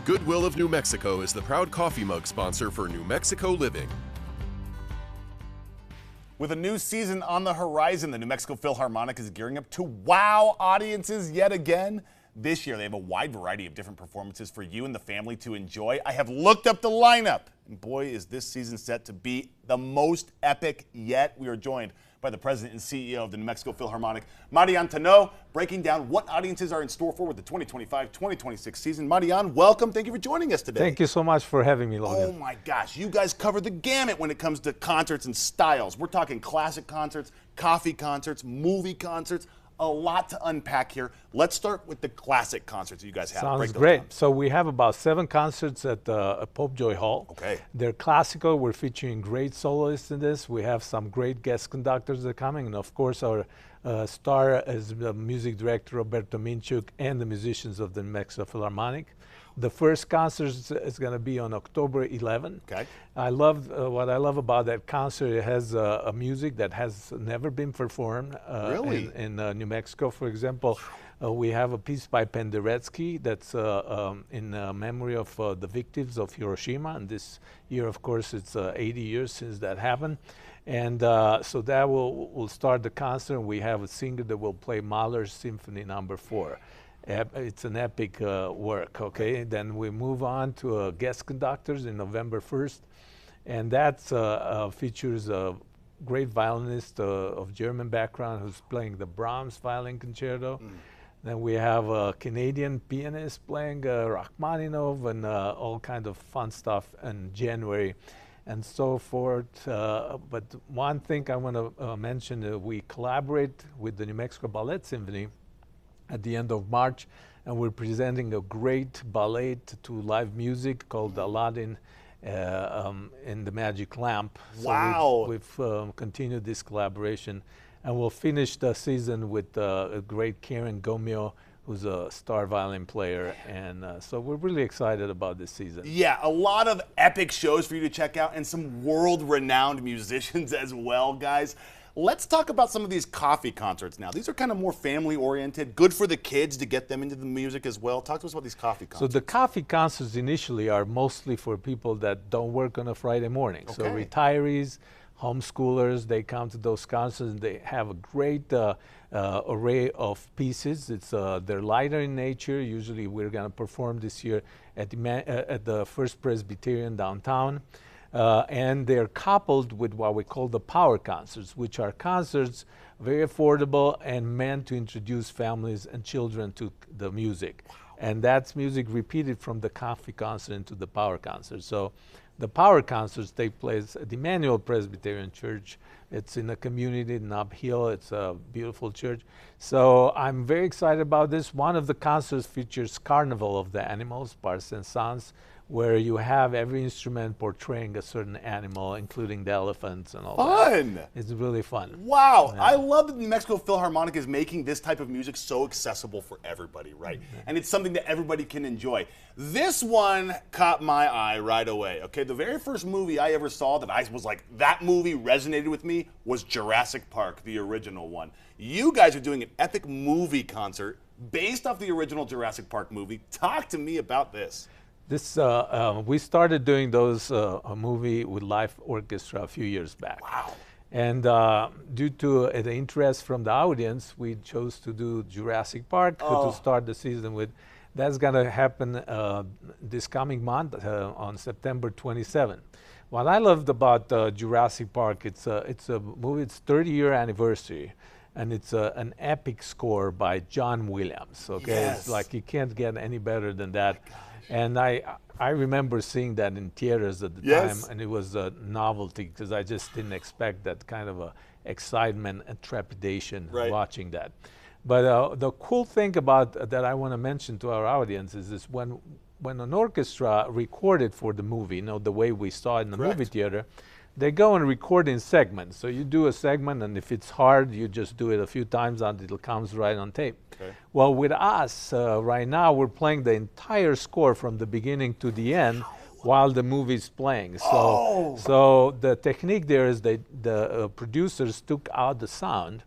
Goodwill of New Mexico is the proud coffee mug sponsor for New Mexico Living. With a new season on the horizon, the New Mexico Philharmonic is gearing up to wow audiences yet again. This year, they have a wide variety of different performances for you and the family to enjoy. I have looked up the lineup, and boy, is this season set to be the most epic yet. We are joined by the president and CEO of the New Mexico Philharmonic, Marian Tano, breaking down what audiences are in store for with the 2025-2026 season. Marian, welcome. Thank you for joining us today. Thank you so much for having me, Logan. Oh my gosh, you guys cover the gamut when it comes to concerts and styles. We're talking classic concerts, coffee concerts, movie concerts. A lot to unpack here. Let's start with the classic concerts you guys have. Sounds great. So we have about 7 concerts at Pope Joy Hall. Okay. They're classical. We're featuring great soloists in this. We have some great guest conductors that are coming. And of course, our star is the music director, Roberto Minchuk, and the musicians of the Mexico Philharmonic. The first concert is going to be on October 11. Okay. I love what I love about that concert. It has a music that has never been performed Really? in New Mexico. For example, we have a piece by Penderecki that's in memory of the victims of Hiroshima. And this year, of course, it's 80 years since that happened. And so that will start the concert. We have a singer that will play Mahler's Symphony No. 4. It's an epic work, okay? Then we move on to guest conductors in November 1st, and that features a great violinist of German background who's playing the Brahms Violin Concerto. Then we have a Canadian pianist playing Rachmaninoff and all kind of fun stuff in January and so forth. But one thing I want to mention, we collaborate with the New Mexico Ballet Symphony at the end of March, and we're presenting a great ballet to live music called Aladdin in the Magic Lamp. Wow. So we've continued this collaboration, and we'll finish the season with a great Karen Gomio, who's a star violin player, and so we're really excited about this season. Yeah, a lot of epic shows for you to check out and some world-renowned musicians as well, guys. Let's talk about some of these coffee concerts now. These are kind of more family-oriented, good for the kids to get them into the music as well. Talk to us about these coffee concerts. So the coffee concerts initially are mostly for people that don't work on a Friday morning. Okay. So retirees, homeschoolers, they come to those concerts and they have a great array of pieces. They're lighter in nature. Usually we're going to perform this year at the First Presbyterian downtown. And they're coupled with what we call the power concerts, which are concerts very affordable and meant to introduce families and children to the music. And that's music repeated from the coffee concert into the power concert. So the power concerts take place at the Emmanuel Presbyterian Church. It's in a community in Uphill. It's a beautiful church. So I'm very excited about this. One of the concerts features Carnival of the Animals, Parts and Sons, where you have every instrument portraying a certain animal, including the elephants and all that. Fun! It's really fun. Wow, Yeah. I love that the New Mexico Philharmonic is making this type of music so accessible for everybody, right? And it's something that everybody can enjoy. This one caught my eye right away, okay? The very first movie I ever saw that I was like, that movie resonated with me was Jurassic Park, the original one. You guys are doing an epic movie concert based off the original Jurassic Park movie. Talk to me about this. This we started doing those a movie with live orchestra a few years back. Wow. And due to the interest from the audience, we chose to do Jurassic Park to start the season with. That's going to happen this coming month on September 27. What I loved about Jurassic Park, it's a movie. It's 30-year anniversary. And it's an epic score by John Williams. Okay, Yes. It's like you can't get any better than that. And I remember seeing that in theaters at the Yes. time, and it was a novelty because I just didn't expect that kind of excitement and trepidation Right. watching that. But the cool thing about that I want to mention to our audience is this: when an orchestra recorded for the movie, the way we saw it in the Correct. movie theater, they go and record in segments. So you do a segment, and if it's hard, you just do it a few times until it comes right on tape. Okay. Well, with us, right now, we're playing the entire score from the beginning to the end while the movie's playing. So the technique there is the producers took out the sound,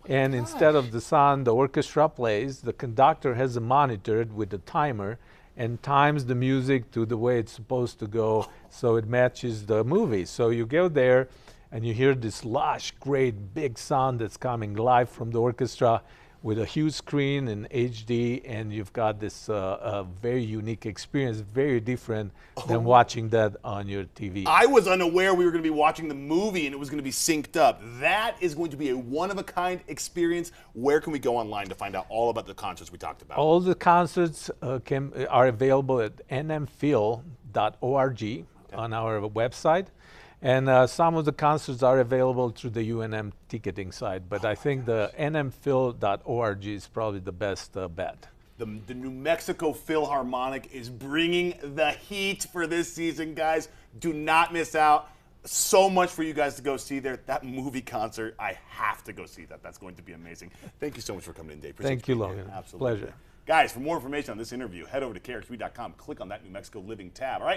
and instead of the sound the orchestra plays, the conductor has a monitor with a timer, and times the music to the way it's supposed to go so it matches the movie. So you go there and you hear this lush, great, big sound that's coming live from the orchestra with a huge screen in HD, and you've got this very unique experience, very different than watching that on your TV. I was unaware we were going to be watching the movie and it was going to be synced up. That is going to be a one-of-a-kind experience. Where can we go online to find out all about the concerts we talked about? All the concerts are available at nmphil.org on our website. And some of the concerts are available through the UNM ticketing site, but I think the nmphil.org is probably the best bet. The New Mexico Philharmonic is bringing the heat for this season, guys. Do not miss out. So much for you guys to go see there. That movie concert, I have to go see that. That's going to be amazing. Thank you so much for coming in, Dave. Thank you, Logan. Absolutely. Pleasure. Guys, for more information on this interview, head over to KRXV.com. Click on that New Mexico Living tab. All right.